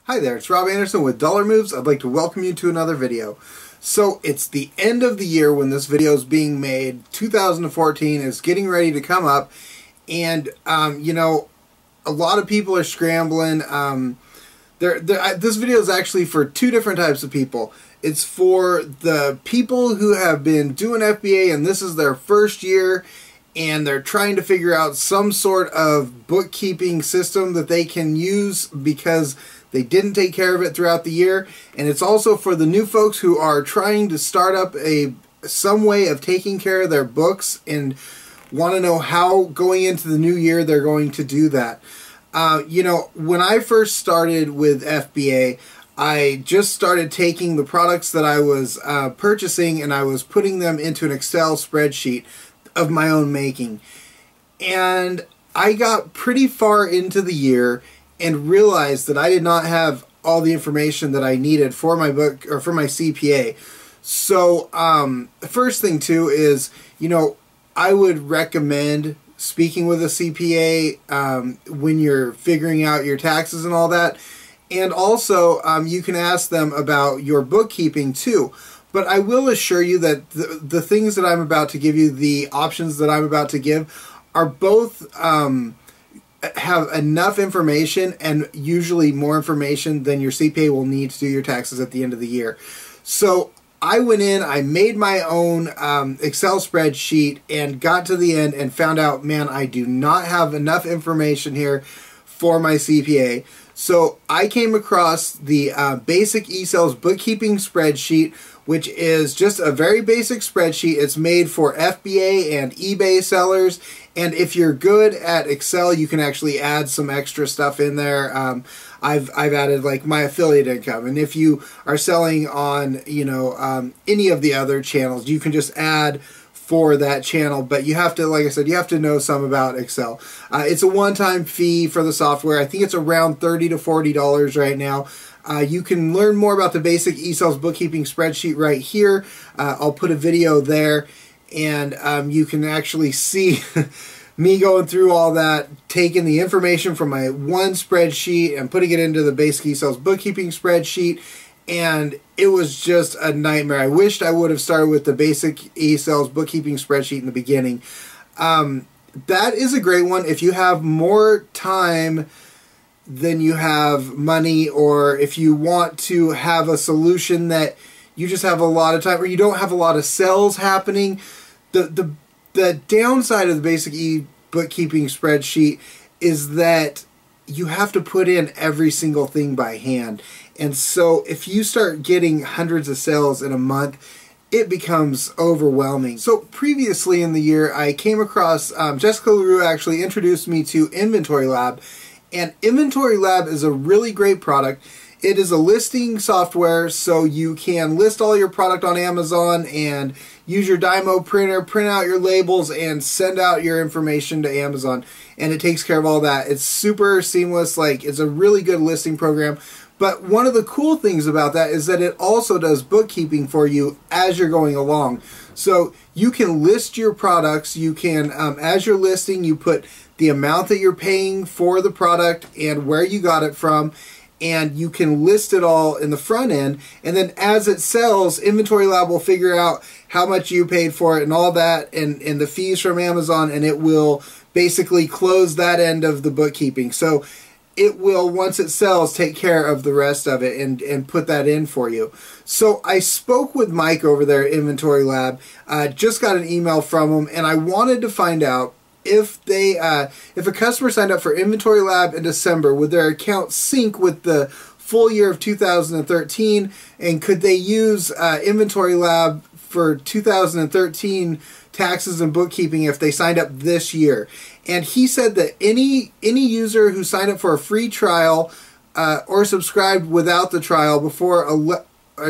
Hi there, it's Rob Anderson with Dollar Moves. I'd like to welcome you to another video. So it's the end of the year when this video is being made. 2014 is getting ready to come up, and you know, a lot of people are scrambling. This video is actually for two different types of people. It's for the people who have been doing FBA and this is their first year, and they're trying to figure out some sort of bookkeeping system that they can use because they didn't take care of it throughout the year. And it's also for the new folks who are trying to start up some way of taking care of their books and want to know how going into the new year they're going to do that. You know, when I first started with FBA, I just started taking the products that I was purchasing and I was putting them into an Excel spreadsheet of my own making. And I got pretty far into the year and realized that I did not have all the information that I needed for my book or for my CPA. So the first thing too is, you know, I would recommend speaking with a CPA when you're figuring out your taxes and all that. And also you can ask them about your bookkeeping too. But I will assure you that the things that I'm about to give you, the options that I'm about to give, are both have enough information, and usually more information than your CPA will need to do your taxes at the end of the year. So I went in, I made my own Excel spreadsheet and got to the end and found out, man, I do not have enough information here for my CPA. So I came across the basic Esales Bookkeeping Spreadsheet, which is just a very basic spreadsheet. It's made for FBA and eBay sellers, and if you're good at Excel, you can actually add some extra stuff in there. I've added like my affiliate income, and if you are selling on, you know, any of the other channels, you can just add for that channel, but you have to, like I said, you have to know some about Excel. It's a one-time fee for the software. I think it's around $30 to $40 right now. You can learn more about the basic Esales Bookkeeping Spreadsheet right here. I'll put a video there, and you can actually see me going through all that, taking the information from my one spreadsheet and putting it into the basic Esales Bookkeeping Spreadsheet. And it was just a nightmare. I wished I would have started with the basic Esales Bookkeeping Spreadsheet in the beginning. That is a great one if you have more time than you have money, or if you want to have a solution that you just have a lot of time, or you don't have a lot of sales happening. The downside of the basic bookkeeping spreadsheet is that you have to put in every single thing by hand. And so if you start getting hundreds of sales in a month, it becomes overwhelming. So previously in the year, I came across, Jessica LaRue actually introduced me to Inventory Lab. And Inventory Lab is a really great product. It is a listing software, so you can list all your product on Amazon and use your Dymo printer, print out your labels, and send out your information to Amazon. And it takes care of all that. It's super seamless. Like, it's a really good listing program. But one of the cool things about that is that it also does bookkeeping for you as you're going along. So you can list your products. You can, as you're listing, you put the amount that you're paying for the product and where you got it from, and you can list it all in the front end. And then as it sells, Inventory Lab will figure out how much you paid for it and all that, and the fees from Amazon, and it will basically close that end of the bookkeeping. So it will, once it sells, take care of the rest of it and put that in for you. So I spoke with Mike over there at Inventory Lab, just got an email from him, and I wanted to find out if they, if a customer signed up for Inventory Lab in December, would their account sync with the full year of 2013, and could they use Inventory Lab for 2013 taxes and bookkeeping if they signed up this year? And he said that any user who signed up for a free trial or subscribed without the trial before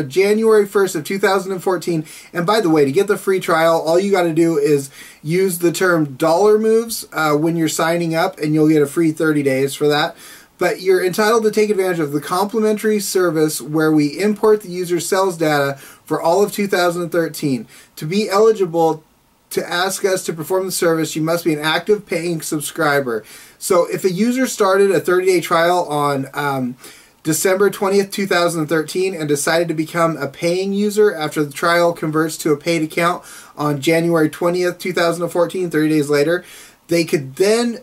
January 1st of 2014, and by the way, to get the free trial, all you got to do is use the term Dollar Moves when you're signing up, and you'll get a free 30 days for that. But you're entitled to take advantage of the complimentary service where we import the user's sales data for all of 2013. To be eligible to ask us to perform the service, you must be an active paying subscriber. So if a user started a 30-day trial on December 20th, 2013, and decided to become a paying user after the trial converts to a paid account on January 20th, 2014, 30 days later, they could then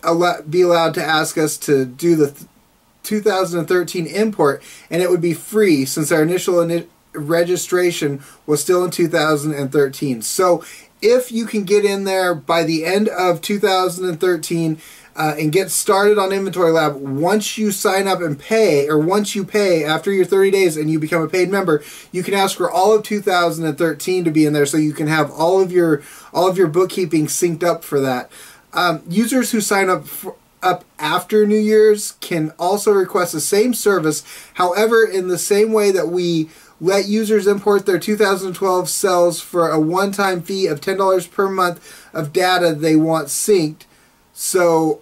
be allowed to ask us to do the 2013 import, and it would be free since our initial registration was still in 2013. So if you can get in there by the end of 2013 and get started on Inventory Lab, once you sign up and pay, or once you pay after your 30 days and you become a paid member, you can ask for all of 2013 to be in there, so you can have all of your bookkeeping synced up for that. Users who sign up after New Year's can also request the same service. However, in the same way that we let users import their 2012 cells for a one-time fee of $10 per month of data they want synced, so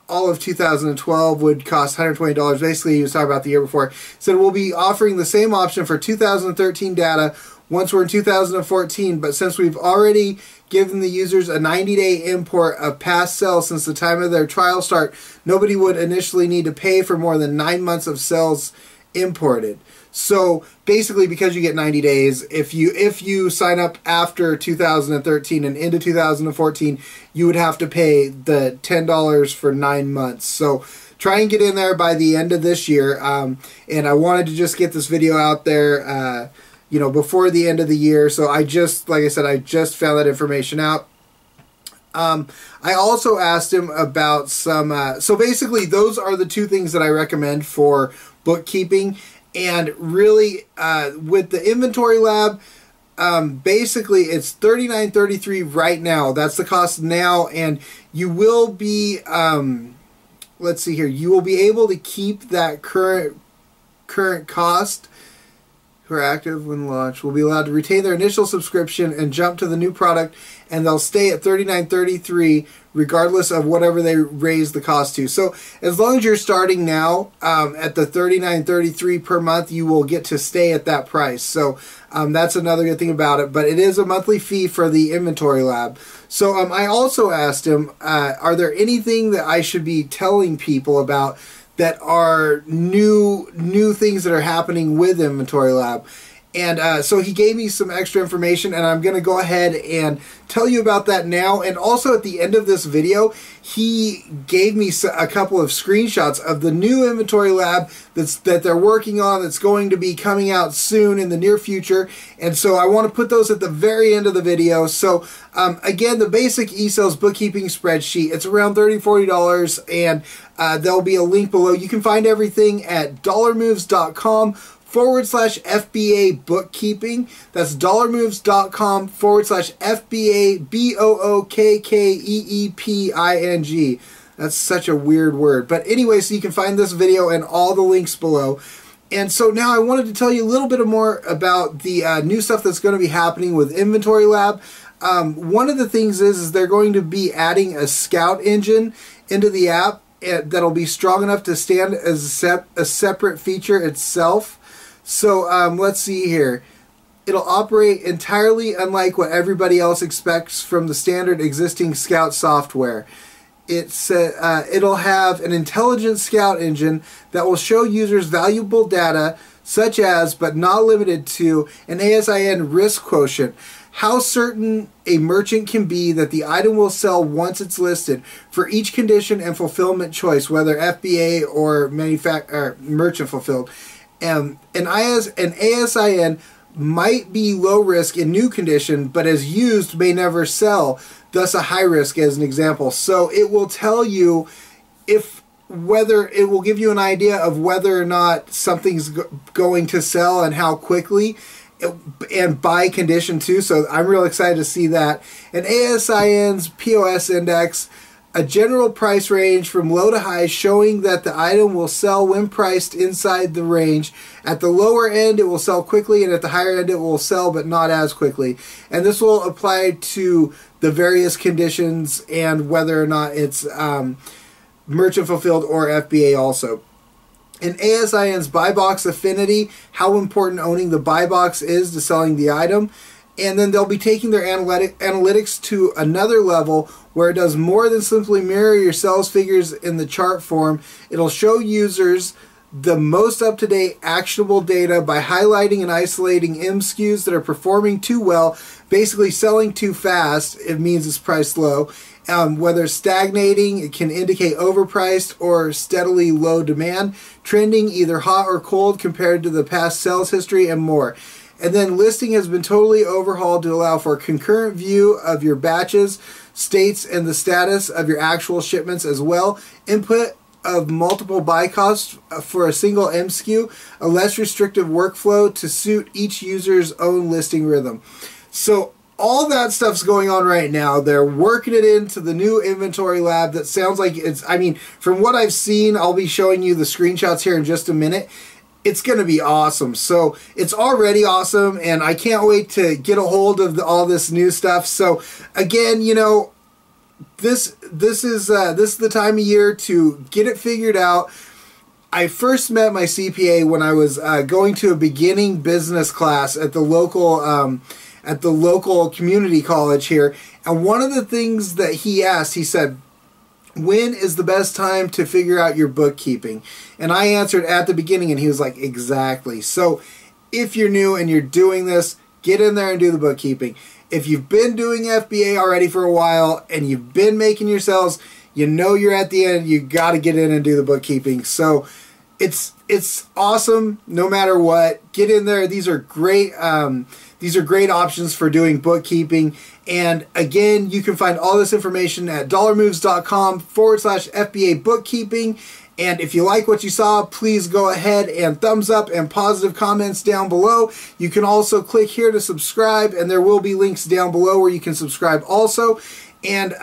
all of 2012 would cost $120. Basically, he was talking about the year before. So we'll be offering the same option for 2013 data once we're in 2014, but since we've already given the users a 90-day import of past cells since the time of their trial start, nobody would initially need to pay for more than 9 months of cells imported. So basically, because you get 90 days, if you sign up after 2013 and into 2014, you would have to pay the $10 for 9 months. So try and get in there by the end of this year. And I wanted to just get this video out there, you know, before the end of the year. So like I said, I just found that information out. I also asked him about some, so basically those are the two things that I recommend for bookkeeping. And really, with the Inventory Lab, basically it's $39.33 right now. That's the cost now, and you will be, let's see here, you will be able to keep that current cost. Who are active when launched will be allowed to retain their initial subscription and jump to the new product, and they'll stay at $39.33 regardless of whatever they raise the cost to. So as long as you're starting now at the $39.33 per month, you will get to stay at that price. So that's another good thing about it. But it is a monthly fee for the Inventory Lab. So I also asked him, are there anything that I should be telling people about that are new things that are happening with Inventory Lab? And so he gave me some extra information, and I'm going to go ahead and tell you about that now. And also at the end of this video, he gave me a couple of screenshots of the new Inventory Lab that they're working on, that's going to be coming out soon in the near future. And so I want to put those at the very end of the video. So again, the basic Esales Bookkeeping Spreadsheet, it's around $30–40, and there'll be a link below. You can find everything at dollarmoves.com/FBA bookkeeping. That's dollarmoves.com/FBA BOOKKEEPING. That's such a weird word. But anyway, so you can find this video and all the links below. And so now I wanted to tell you a little bit more about the new stuff that's going to be happening with Inventory Lab. One of the things is they're going to be adding a scout engine into the app that'll be strong enough to stand as a separate feature itself. So let's see here. It'll operate entirely unlike what everybody else expects from the standard existing Scout software. It'll have an intelligent Scout engine that will show users valuable data such as, but not limited to, an ASIN risk quotient, how certain a merchant can be that the item will sell once it's listed for each condition and fulfillment choice, whether FBA or merchant fulfilled. An ASIN might be low risk in new condition, but as used may never sell, thus a high risk as an example. So it will tell you whether it will give you an idea of whether or not something's going to sell and how quickly, and by condition too. So I'm real excited to see that. And ASIN's POS index, a general price range from low to high, showing that the item will sell when priced inside the range. At the lower end, it will sell quickly, and at the higher end, it will sell but not as quickly. And this will apply to the various conditions and whether or not it's merchant fulfilled or FBA also. And ASIN's buy box affinity, how important owning the buy box is to selling the item. And then they'll be taking their analytics to another level where it does more than simply mirror your sales figures in the chart form. It'll show users the most up-to-date actionable data by highlighting and isolating MSKUs that are performing too well, basically selling too fast. It means it's priced low. Whether stagnating, it can indicate overpriced or steadily low demand, trending either hot or cold compared to the past sales history, and more. And then listing has been totally overhauled to allow for a concurrent view of your batches, states, and the status of your actual shipments as well. Input of multiple buy costs for a single MSKU, a less restrictive workflow to suit each user's own listing rhythm. So all that stuff's going on right now. They're working it into the new inventory lab that sounds like it's, I mean, from what I've seen, I'll be showing you the screenshots here in just a minute. It's going to be awesome. So it's already awesome, and I can't wait to get a hold of all this new stuff. So again, you know, this is the time of year to get it figured out. I first met my CPA when I was going to a beginning business class at the local community college here, and one of the things that he asked, he said, when is the best time to figure out your bookkeeping? And I answered at the beginning, and he was like, exactly. So if you're new and you're doing this, get in there and do the bookkeeping. If you've been doing FBA already for a while and you've been making your sales, you know you're at the end, you got to get in and do the bookkeeping. So it's awesome no matter what. Get in there. These are great options for doing bookkeeping. And again, you can find all this information at dollarmoves.com/FBA bookkeeping. And if you like what you saw, please go ahead and thumbs up and positive comments down below. You can also click here to subscribe, and there will be links down below where you can subscribe also. And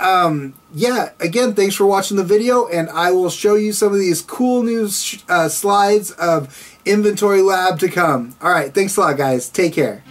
yeah, again, thanks for watching the video, and I will show you some of these cool new slides of Inventory Lab to come. All right, thanks a lot, guys. Take care.